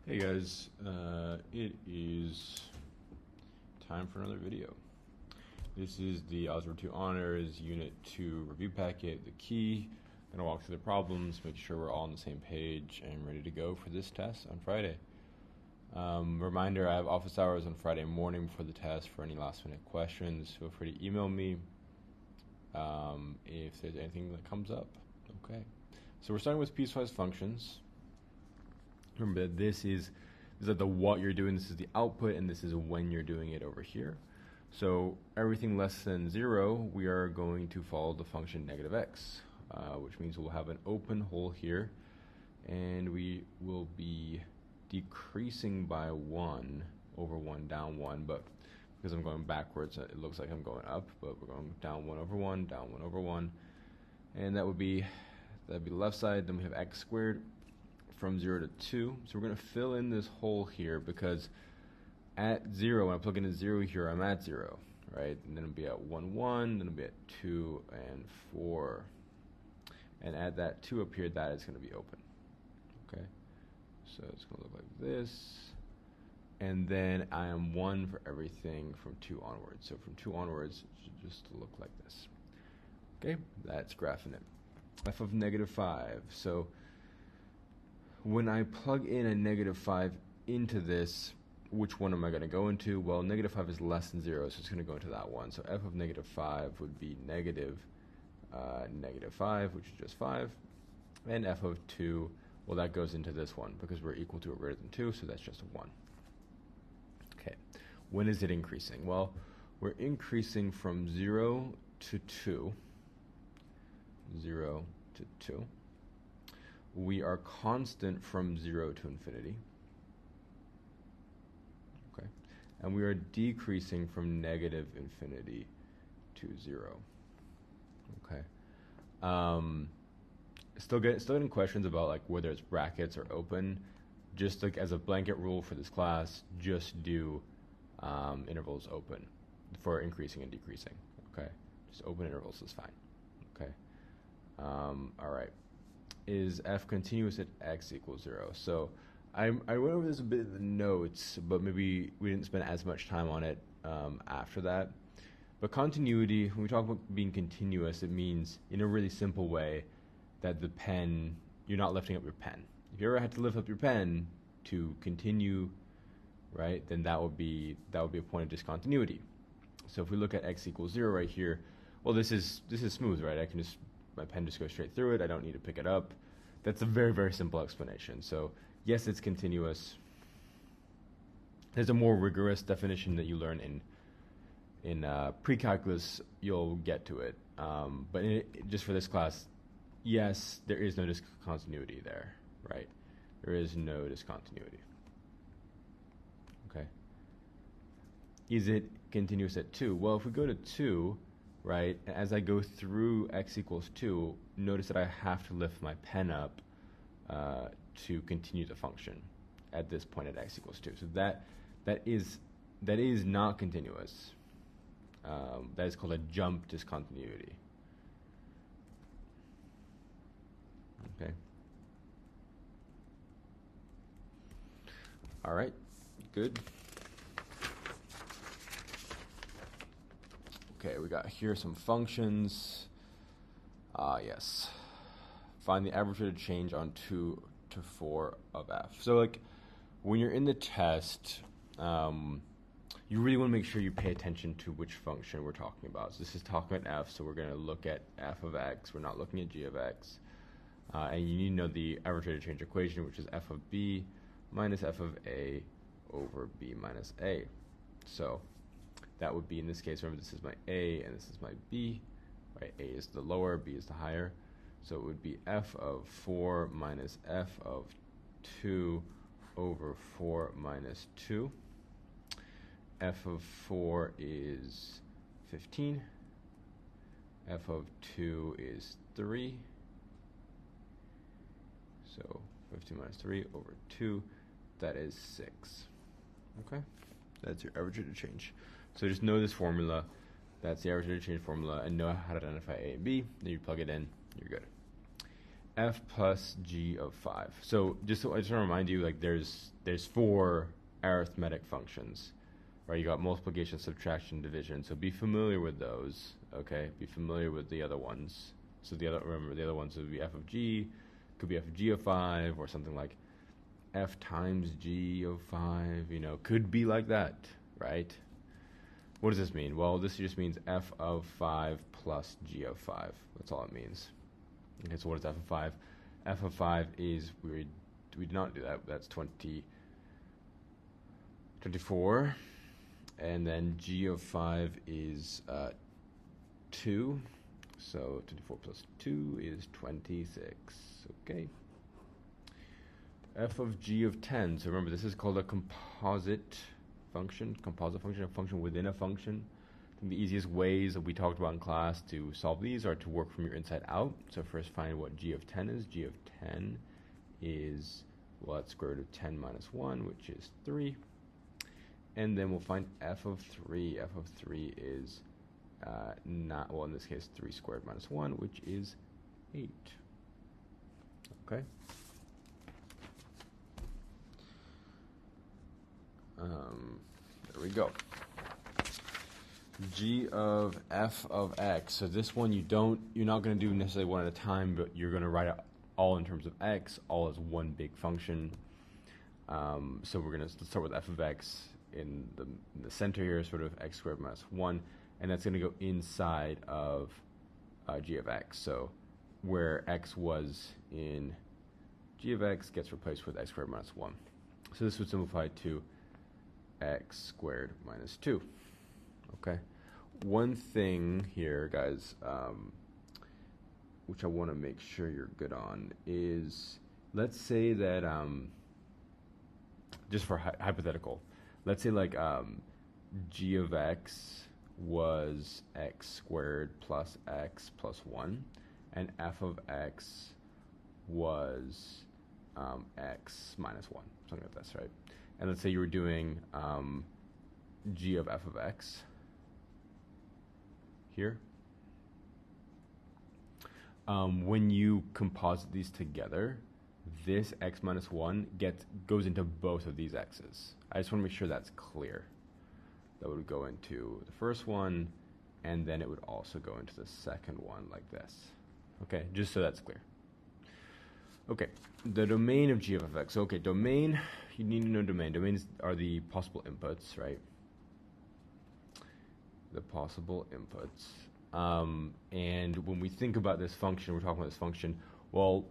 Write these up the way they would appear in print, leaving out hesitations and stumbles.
Hey guys, it is time for another video. This is the Algebra 2 Honors Unit 2 review packet, the key. I'm going to walk through the problems, make sure we're all on the same page and ready to go for this test on Friday. Reminder, I have office hours on Friday morning before the test for any last minute questions. Feel free to email me if there's anything that comes up. Okay, so we're starting with piecewise functions. Remember, this is the what you're doing, this is the output, and this is when you're doing it over here. So everything less than 0, we are going to follow the function negative x, which means we'll have an open hole here, and we will be decreasing by 1 over 1 down 1, but because I'm going backwards, it looks like I'm going up, but we're going down 1 over 1, down 1 over 1, and that'd be the left side. Then we have x squared from 0 to 2. So we're going to fill in this hole here because at 0, when I plug in a 0 here, I'm at 0, right? And then it'll be at 1, 1, then it'll be at 2 and 4. And add that 2 up here, that is going to be open. Okay? So it's going to look like this. And then I am 1 for everything from 2 onwards. So from 2 onwards, it should just look like this. Okay? That's graphing it. F of negative 5. So when I plug in a negative 5 into this, which one am I going to go into? Well, negative 5 is less than 0, so it's going to go into that one. So f of negative 5 would be negative 5, which is just 5. And f of 2, well, that goes into this one because we're equal to or greater than 2, so that's just a 1. Okay, when is it increasing? Well, we're increasing from 0 to 2. 0 to 2. We are constant from 0 to infinity. Okay. And we are decreasing from negative infinity to 0. Okay. Still getting questions about like whether it's brackets or open. Just like as a blanket rule for this class, just do intervals open for increasing and decreasing. Okay. Just open intervals is fine. Okay. All right. Is f continuous at x equals 0? So I went over this a bit in the notes, but maybe we didn't spend as much time on it after that. But continuity, when we talk about being continuous, it means in a really simple way that the pen, you're not lifting up your pen. If you ever had to lift up your pen to continue, right, then that would be a point of discontinuity. So if we look at x equals 0 right here, well, this is smooth, right? I can just, my pen just goes straight through it. I don't need to pick it up. That's a very, very simple explanation. So yes, it's continuous. There's a more rigorous definition that you learn in pre-calculus. You'll get to it. But just for this class, yes, there is no discontinuity there, right? There is no discontinuity. Okay. Is it continuous at 2? Well, if we go to 2, right, as I go through x equals 2, notice that I have to lift my pen up to continue the function at this point at x equals 2. So that is not continuous. That is called a jump discontinuity. Okay. All right. Good. Okay, we got here some functions. Yes. Find the average rate of change on 2 to 4 of f. So like when you're in the test, you really want to make sure you pay attention to which function we're talking about. So this is talking about f, so we're going to look at f of x. We're not looking at g of x. And you need to know the average rate of change equation, which is f of b minus f of a over b minus a. So that would be, in this case, remember this is my a and this is my b, right? A is the lower, b is the higher. So it would be f of 4 minus f of 2 over 4 minus 2. F of 4 is 15. F of 2 is 3. So 15 minus 3 over 2, that is 6. Okay? That's your average rate of change. So just know this formula. That's the average rate of change formula, and know how to identify A and B. Then you plug it in, you're good. f plus g of 5. So I just want to remind you, like there's 4 arithmetic functions, right? You got multiplication, subtraction, division. So be familiar with those, okay? Be familiar with the other ones. So remember the other ones would be f of g, could be f of g of 5, or something like f times g of 5, you know, could be like that, right? What does this mean? Well, this just means f of 5 plus g of 5. That's all it means. Okay, so what is f of 5? F of 5 is, we did not do that, that's 24. And then g of 5 is 2. So 24 plus 2 is 26. Okay. F of g of 10. So remember, this is called a composite function. A function within a function. I think the easiest ways that we talked about in class to solve these are to work from your inside out. So first find what g of 10 is. G of 10 is, well, that's square root of 10 minus 1, which is 3. And then we'll find f of 3. F of 3 is not, well, in this case, 3 squared minus 1, which is 8. Okay. There we go. G of f of x. So this one you're not going to do necessarily one at a time, but you're going to write it all in terms of x, all as one big function. So we're going to start with f of x in the center here, sort of x squared minus 1, and that's going to go inside of g of x. So where x was in g of x gets replaced with x squared minus 1. So this would simplify to x squared minus 2. Okay. One thing here, guys, which I want to make sure you're good on is, let's say that, just for hypothetical, let's say like g of x was x squared plus x plus 1, and f of x was x minus 1, something like this, right? And let's say you were doing g of f of x here. When you composite these together, this x minus 1 goes into both of these x's. I just want to make sure that's clear. That would go into the first one, and then it would also go into the second one like this. Okay, just so that's clear. Okay, the domain of g of f of x. So, okay, domain, you need to know domain. Domains are the possible inputs, right? The possible inputs. And when we think about this function, we're talking about this function, well,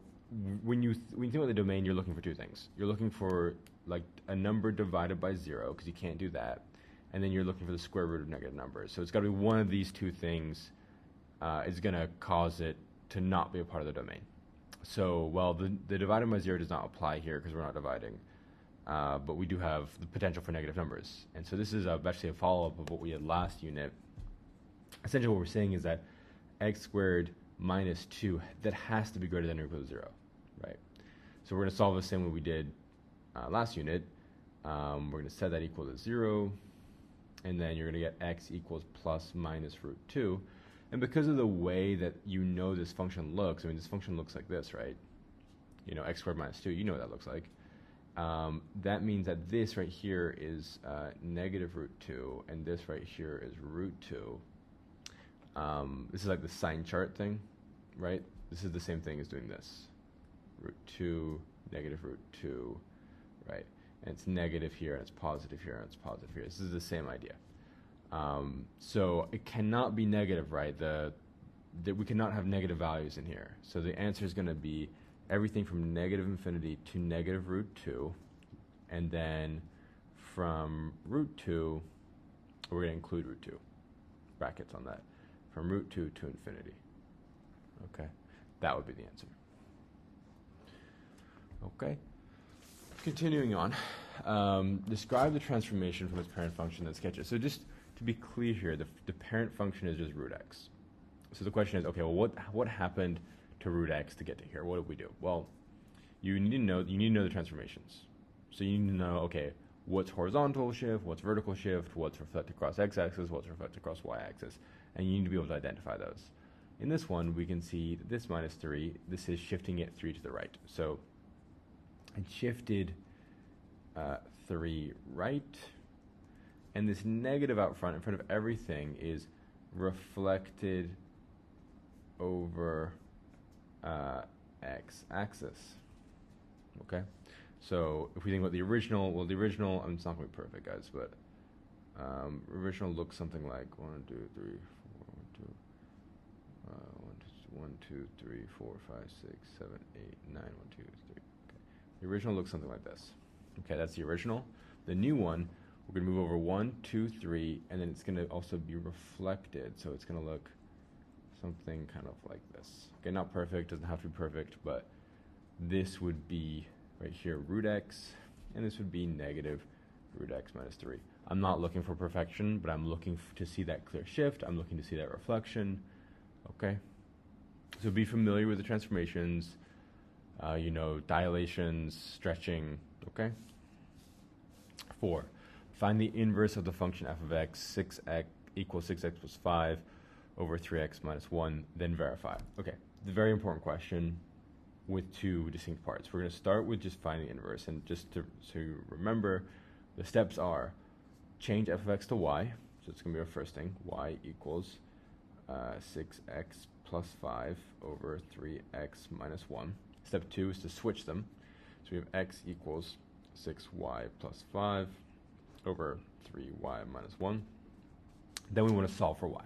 when you think about the domain, you're looking for two things. You're looking for like a number divided by 0, because you can't do that. And then you're looking for the square root of negative numbers. So it's got to be one of these two things is going to cause it to not be a part of the domain. So, well, the divided by 0 does not apply here because we're not dividing. But we do have the potential for negative numbers. And so this is actually a follow-up of what we had last unit. Essentially what we're saying is that x squared minus 2, that has to be greater than or equal to 0, right? So we're going to solve the same way we did last unit. We're going to set that equal to 0, and then you're going to get x equals plus minus root 2. And because of the way that you know this function looks, I mean, this function looks like this, right? You know, x squared minus 2, you know what that looks like. That means that this right here is negative root 2, and this right here is root 2. This is like the sign chart thing, right? This is the same thing as doing this. Root 2, negative root 2, right? And it's negative here, and it's positive here, and it's positive here. This is the same idea. So it cannot be negative, right? We cannot have negative values in here. So the answer is going to be everything from negative infinity to negative root 2, and then from root 2, we're going to include root 2, brackets on that, from root 2 to infinity. Okay, that would be the answer. Okay, continuing on, describe the transformation from its parent function that sketches. So just to be clear here, the parent function is just root x. So the question is, okay, well, what happened to root x to get to here? What did we do? Well, you need to know the transformations. So you need to know, okay, what's horizontal shift, what's vertical shift, what's reflected across x-axis, what's reflected across y-axis, and you need to be able to identify those. In this one, we can see that this minus 3, this is shifting it 3 to the right. So it shifted 3 right, and this negative out front, in front of everything, is reflected over x-axis. Okay? So if we think about the original, well, the original, it's not going to be perfect, guys, but original looks something like 1, 2, 3, 1, 2, 3, 4, 5, 6, 7, 8, 9, 1, 2, 3. Okay. The original looks something like this. Okay, that's the original. The new one, we're going to move over 1, 2, 3, and then it's going to also be reflected. So it's going to look something kind of like this. Okay, not perfect, doesn't have to be perfect, but this would be right here root x, and this would be negative root x minus 3. I'm not looking for perfection, but I'm looking to see that clear shift. I'm looking to see that reflection. Okay? So be familiar with the transformations, you know, dilations, stretching, okay? 4, find the inverse of the function f of x, 6x equals 6x plus 5 over 3x minus 1, then verify. Okay, the very important question with 2 distinct parts. We're going to start with just finding the inverse, and just to remember, the steps are change f of x to y, so it's going to be our first thing, y equals 6x plus 5 over 3x minus 1. Step 2 is to switch them. So we have x equals 6y plus 5 over 3y minus 1. Then we want to solve for y.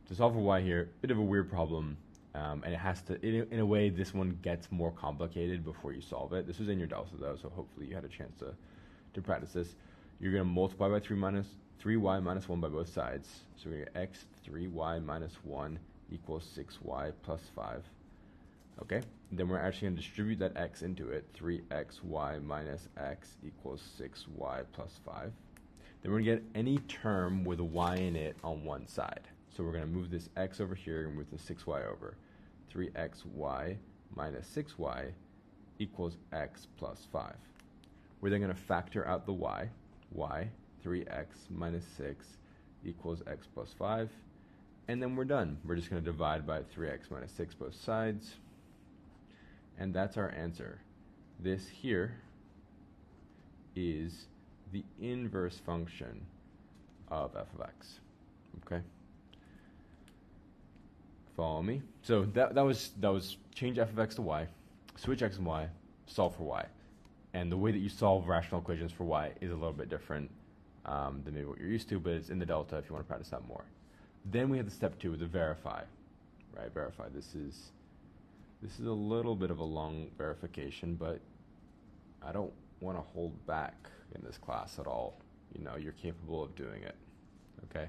To solve for y here, bit of a weird problem, and it has to, in a way, this one gets more complicated before you solve it. This was in your Delta though, so hopefully you had a chance to practice this. You're going to multiply by 3y minus 1 by both sides. So we're going to get x 3y minus 1 equals 6y plus 5. Okay? Then we're actually going to distribute that x into it. 3xy minus x equals 6y plus 5. Then we're going to get any term with a y in it on one side. So we're going to move this x over here and move the 6y over. 3xy minus 6y equals x plus 5. We're then going to factor out the y. 3x minus 6 equals x plus 5. And then we're done. We're just going to divide by 3x minus 6 both sides. And that's our answer. This here is the inverse function of f of x. Okay? Follow me? So that was change f of x to y, switch x and y, solve for y. And the way that you solve rational equations for y is a little bit different than maybe what you're used to, but it's in the delta if you want to practice that more. Then we have the step 2, the verify. Right, verify. This is a little bit of a long verification, but I don't want to hold back in this class at all. You know, you're capable of doing it. Okay?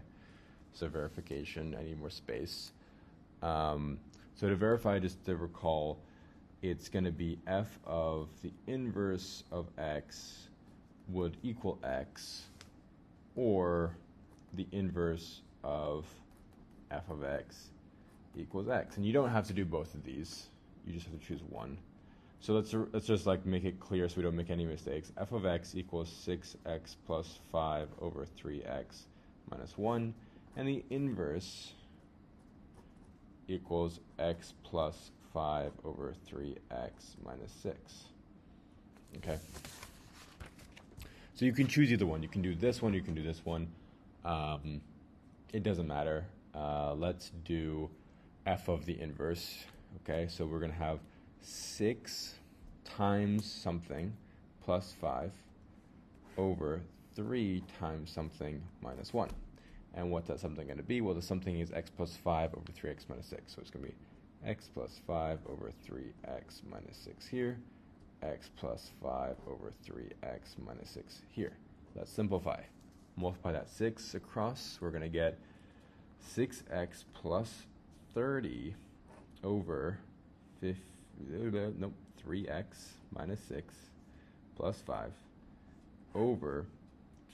So verification, I need more space. So to verify, just to recall, it's going to be f of the inverse of x would equal x, or the inverse of f of x equals x. And you don't have to do both of these. You just have to choose one. So let's just like make it clear so we don't make any mistakes. F of x equals 6x plus 5 over 3x minus 1. And the inverse equals x plus 5 over 3x minus 6. Okay. So you can choose either one. You can do this one, you can do this one. It doesn't matter. Let's do f of the inverse. Okay, so we're going to have 6 times something plus 5 over 3 times something minus 1. And what's that something going to be? Well, the something is x plus 5 over 3x minus 6. So it's going to be x plus 5 over 3x minus 6 here, x plus 5 over 3x minus 6 here. Let's simplify. Multiply that 6 across. We're going to get 6x plus 30 over 3x minus 6 plus 5 over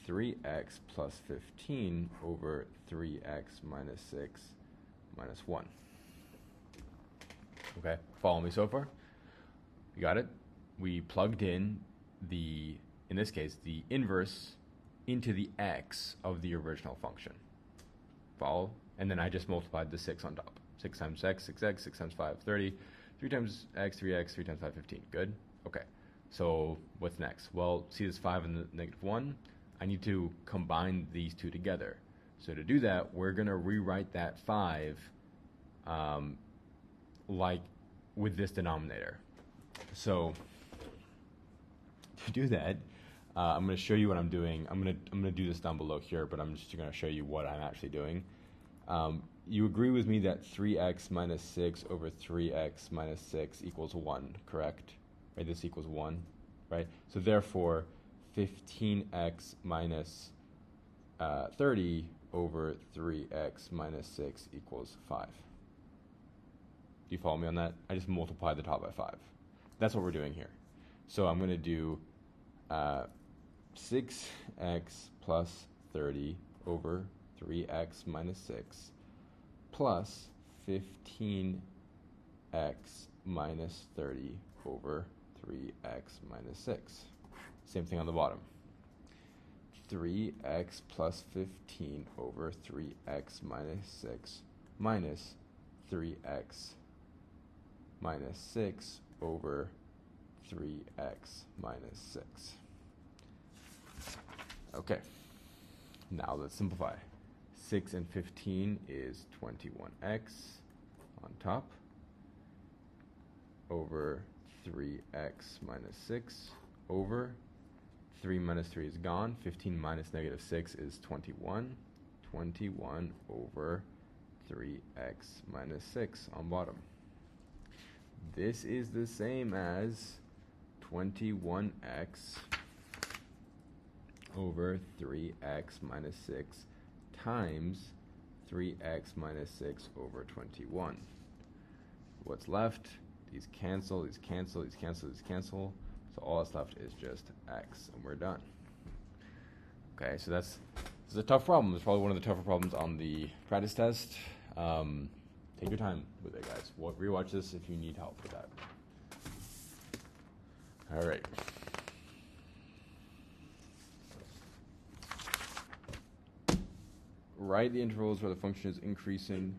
3x plus 15 over 3x minus 6 minus 1. Okay, follow me so far? You got it? We plugged in in this case, the inverse into the x of the original function. Follow? And then I just multiplied the 6 on top. 6 times x, 6x, 6 times 5, 30. 3 times x, 3x, 3 times 5, 15. Good? Okay. So what's next? Well, see this 5 and the negative 1? I need to combine these two together. So to do that, we're going to rewrite that 5 like with this denominator. So to do that, I'm going to show you what I'm doing. I'm going to do this down below here, but I'm just going to show you what I'm actually doing. You agree with me that 3x minus 6 over 3x minus 6 equals 1, correct? Right, this equals 1, right? So therefore, 15x minus 30 over 3x minus 6 equals 5. Do you follow me on that? I just multiplied the top by 5. That's what we're doing here. So I'm going to do 6x plus 30 over 3x minus 6 plus 15x minus 30 over 3x minus 6. Same thing on the bottom. 3x plus 15 over 3x minus 6 minus 3x minus 6 over 3x minus 6. Okay, now let's simplify. 6 and 15 is 21x on top over 3x minus 6 over 3 minus 3 is gone. 15 minus negative 6 is 21. 21 over 3x minus 6 on bottom. This is the same as 21x over 3x minus 6 times 3x minus 6 over 21. What's left? These cancel, these cancel, these cancel, these cancel. So all that's left is just x, and we're done. Okay, so this is a tough problem. It's probably one of the tougher problems on the practice test. Take your time with it, guys. Rewatch this if you need help with that. All right. Write the intervals where the function is increasing.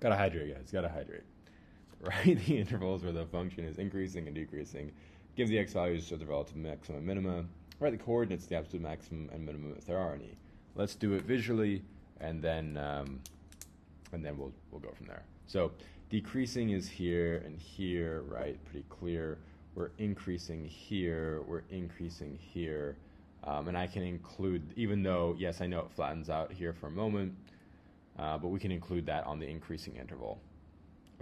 Gotta hydrate, guys. Gotta hydrate. Write the intervals where the function is increasing and decreasing. Give the x values to the relative maximum and minima. Write the coordinates, the absolute maximum and minimum if there are any. Let's do it visually, and then we'll go from there. So decreasing is here and here, right? Pretty clear. We're increasing here. We're increasing here. And I can include, even though, yes, I know it flattens out here for a moment, but we can include that on the increasing interval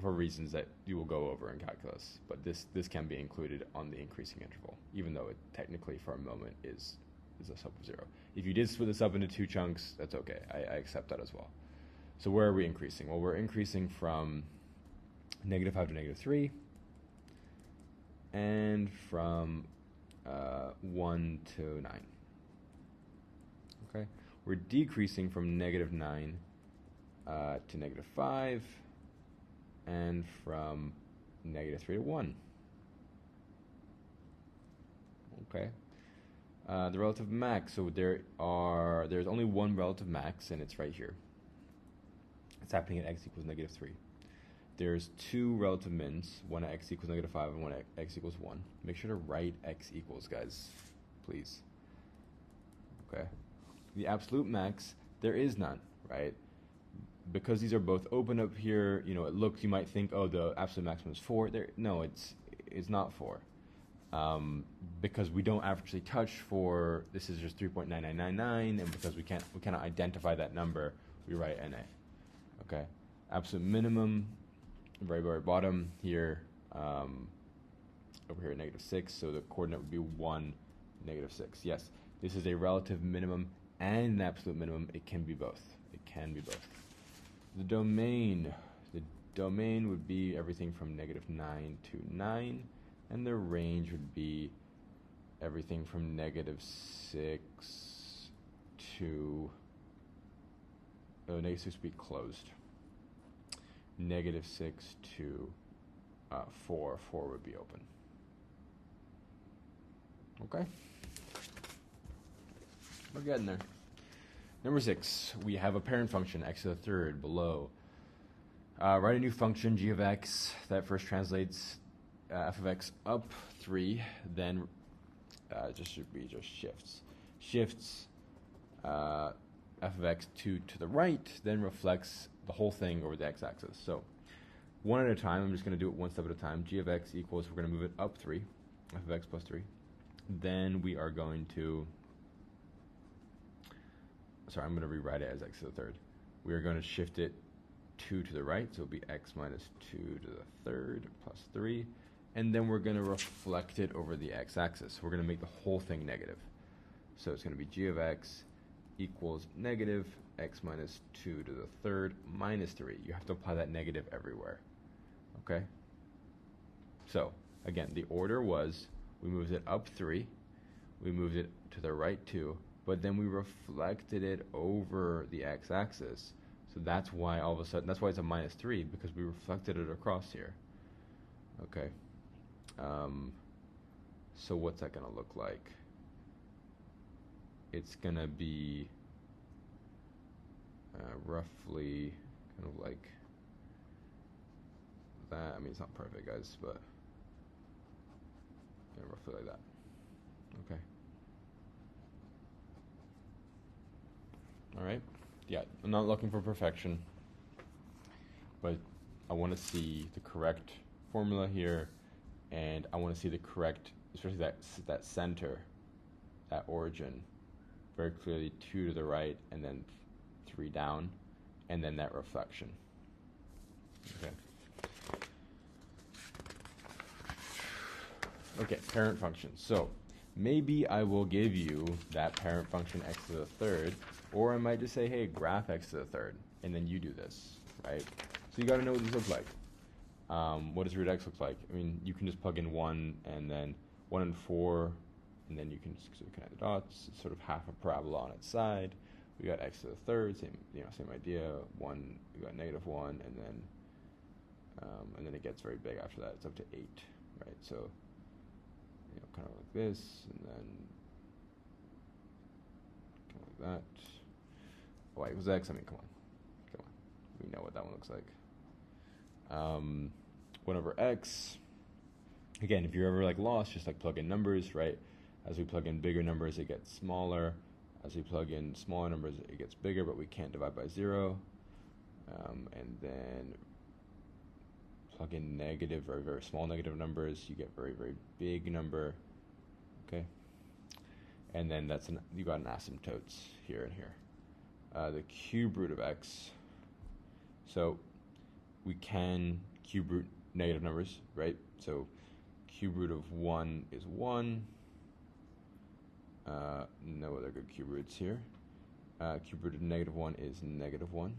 for reasons that you will go over in calculus. But this can be included on the increasing interval, even though it technically for a moment is a sub of 0. If you did split this up into 2 chunks, that's okay. I accept that as well. So where are we increasing? Well, we're increasing from -5 to -3, and from 1 to 9. Okay, we're decreasing from -9 to -5, and from -3 to 1. Okay, the relative max. So there's only one relative max, and it's right here. It's happening at x equals -3. There's 2 relative mins, one at x equals -5 and one at x equals 1. Make sure to write x equals, guys, please. Okay. The absolute max, there is none, right? Because these are both open up here, you might think, oh, the absolute maximum is 4. No, it's not 4. Because we don't actually touch 4, this is just 3.9999, and because we cannot identify that number, we write NA. Okay. Absolute minimum, very, very bottom here, over here at -6, so the coordinate would be 1, -6. Yes, this is a relative minimum and an absolute minimum. It can be both. It can be both. The domain would be everything from -9 to 9, and the range would be everything from -6 to, -6 would be closed. -6 to 4 would be open. Okay? We're getting there. Number 6, we have a parent function, x to the third, below. Write a new function, g of x, that first translates f of x up 3, then just shifts. Shifts f of x to the right, then reflects the whole thing over the x-axis. So one at a time, I'm just going to do it one step at a time. G of x equals, we're going to move it up 3, f of x plus 3. Then we are going to, sorry, I'm going to rewrite it as x to the third. We are going to shift it 2 to the right, so it'll be x minus 2 to the third plus 3. And then we're going to reflect it over the x-axis. We're going to make the whole thing negative. So it's going to be g of x equals negative x minus 2 to the third minus 3. You have to apply that negative everywhere. Okay? So, again, the order was we moved it up 3, we moved it to the right 2, but then we reflected it over the x-axis. So that's why all of a sudden, that's why it's a minus 3, because we reflected it across here. Okay. So what's that going to look like? It's going to be roughly kind of like that. I mean, it's not perfect, guys, but yeah, roughly like that. Okay. All right. Yeah, I'm not looking for perfection, but I want to see the correct formula here, and I want to see the correct, especially that center, that origin, very clearly 2 to the right, and then 3 down, and then that reflection. Okay. Okay, parent function. So maybe I will give you that parent function x to the third, or I might just say, hey, graph x to the third, and then you do this, right? So you got to know what these look like. What does root x look like? I mean, you can just plug in 1, and then 1 and 4, and then you can just sort of connect the dots. It's sort of half a parabola on its side. We got x to the third, same idea. 1, we got negative 1, and then it gets very big after that. It's up to 8, right? So, kind of like this, and then kind of like that. Y equals x. I mean, come on. We know what that one looks like. 1 over x. Again, if you're ever lost, just plug in numbers, right? As we plug in bigger numbers, it gets smaller. As we plug in smaller numbers, it gets bigger, but we can't divide by 0. And then plug in negative, very, very small negative numbers, you get very, very big number. Okay? And then you got an asymptotes here and here. The cube root of x. So we can cube root negative numbers, right? So cube root of 1 is 1. No other good cube roots here. Cube root of negative 1 is negative 1.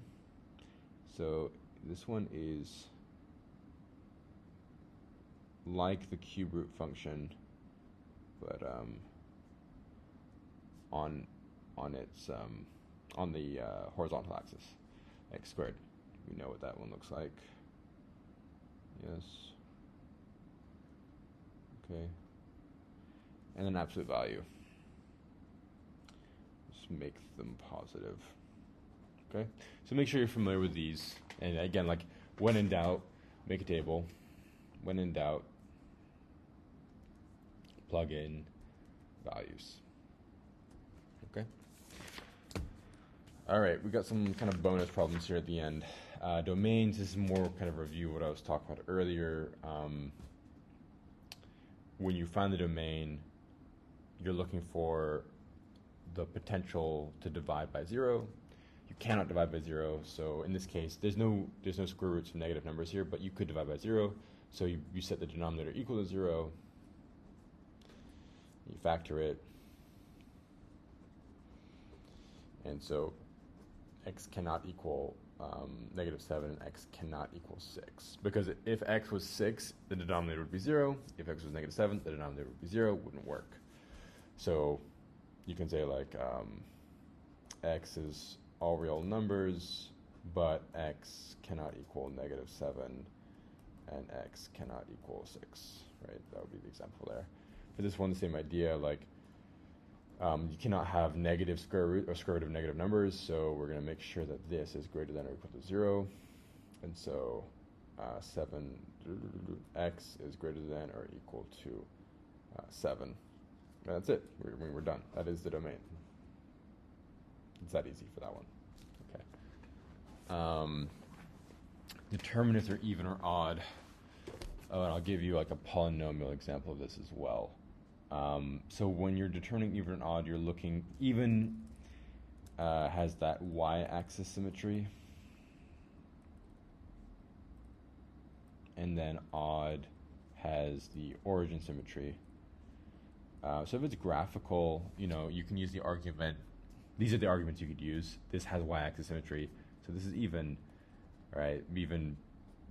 So this one is like the cube root function, but on the horizontal axis, x squared. We know what that one looks like. Yes. Okay. And an absolute value. Just make them positive. Okay. So make sure you're familiar with these. And again, when in doubt, make a table. When in doubt, plug in values. Okay. All right, we got some kind of bonus problems here at the end. Domains, this is more kind of review what I was talking about earlier. When you find the domain, you're looking for the potential to divide by 0. You cannot divide by 0, so in this case, there's no square roots of negative numbers here, but you could divide by 0. So you set the denominator equal to 0. You factor it. And so x cannot equal negative 7, and x cannot equal 6. Because if x was 6, the denominator would be 0. If x was negative 7, the denominator would be 0. It wouldn't work. So you can say x is all real numbers, but x cannot equal negative 7, and x cannot equal 6, right? That would be the example there. For this one, the same idea, You cannot have negative square root or square root of negative numbers, so we're going to make sure that this is greater than or equal to 0. And so 7x is greater than or equal to 7. And that's it. We're done. That is the domain. It's that easy for that one. Okay. Determine if they're even or odd. Oh, and I'll give you like a polynomial example of this as well. So when you're determining even and odd, you're looking, even has that y-axis symmetry, and then odd has the origin symmetry. So if it's graphical, you can use the argument. These are the arguments you could use. This has y-axis symmetry, so this is even, right? Even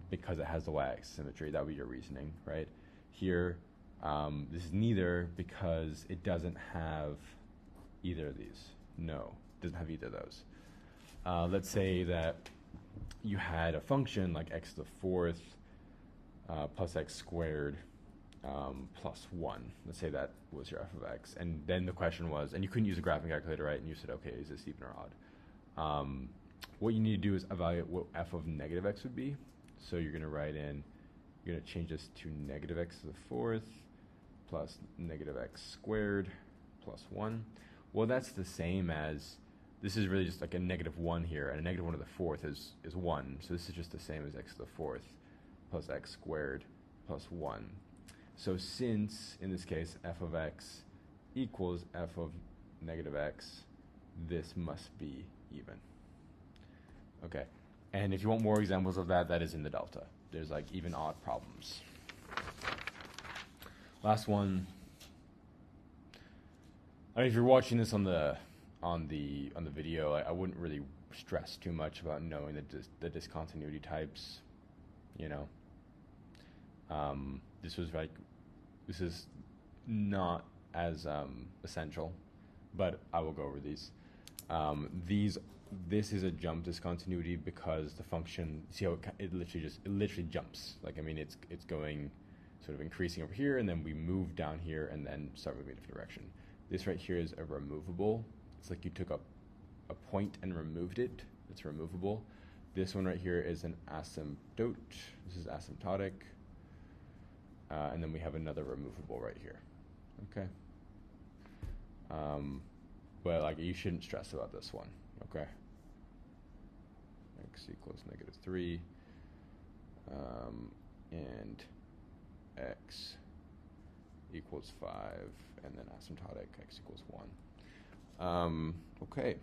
because it has the y-axis symmetry, that would be your reasoning, right? Here, this is neither because it doesn't have either of these. No, it doesn't have either of those. Let's say that you had a function like x to the fourth plus x squared plus 1. Let's say that was your f of x. And then the question was, and you couldn't use a graphing calculator, right? And you said, okay, is this even or odd? What you need to do is evaluate what f of negative x would be. So you're going to write in, you're going to change this to negative x to the fourth plus negative x squared plus 1. Well, that's the same as, this is really just like a negative 1 here, and a negative 1 to the fourth is 1. So this is just the same as x to the fourth plus x squared plus 1. So since, in this case, f of x equals f of negative x, this must be even. Okay, and if you want more examples of that, that is in the delta. There's like even odd problems. Last one. I mean, if you're watching this on the video, I wouldn't really stress too much about knowing the discontinuity types. This is not as essential, but I will go over these. This is a jump discontinuity because the function, see how it literally jumps. Like, I mean, it's going sort of increasing over here, and then we move down here and then start moving in a different direction. This right here is a removable. It's like you took a point and removed it. It's removable. This one right here is an asymptote. This is asymptotic. And then we have another removable right here. Okay. But like, you shouldn't stress about this one. Okay. X equals negative 3. And x equals 5. And then asymptotic, x equals 1. Okay.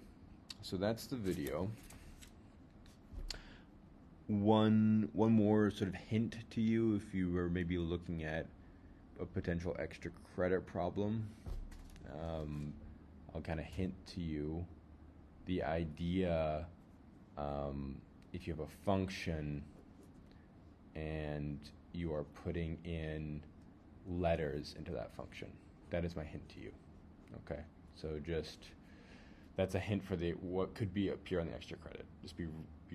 So that's the video. One more sort of hint to you if you were maybe looking at a potential extra credit problem. I'll kind of hint to you the idea, if you have a function and you are putting in letters into that function. That is my hint to you. Okay, so that's a hint for what could appear on the extra credit. Just be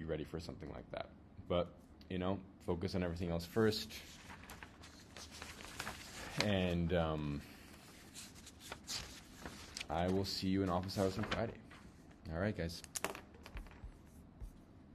ready for something like that. But, focus on everything else first. And I will see you in office hours on Friday. All right, guys.